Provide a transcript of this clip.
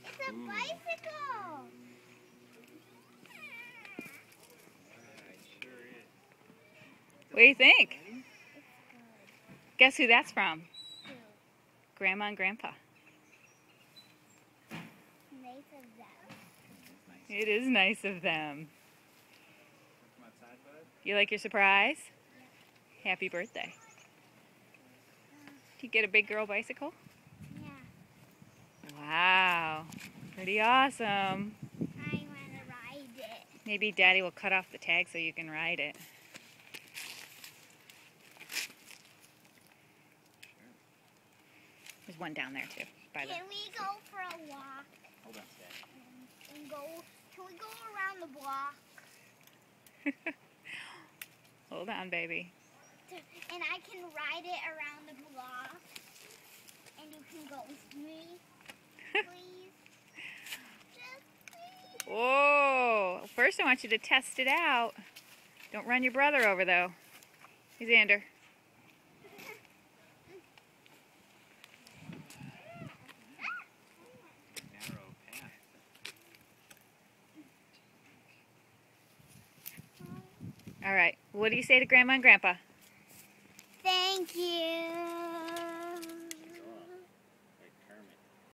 It's a bicycle! What do you think? Guess who that's from? Who? Grandma and Grandpa. Nice of them. It is nice of them. You like your surprise? Yeah. Happy birthday. Did you get a big girl bicycle? Yeah. Wow. Pretty awesome. I want to ride it. Maybe Daddy will cut off the tag so you can ride it. There's one down there too. Can we go for a walk? Hold on, Dad. Can we go around the block? Hold on, baby. And I can ride it around the block. And you can go with me. Please. Just please. Whoa! First I want you to test it out. Don't run your brother over though. Hey, Xander. Narrow path. All right. What do you say to Grandma and Grandpa? Thank you.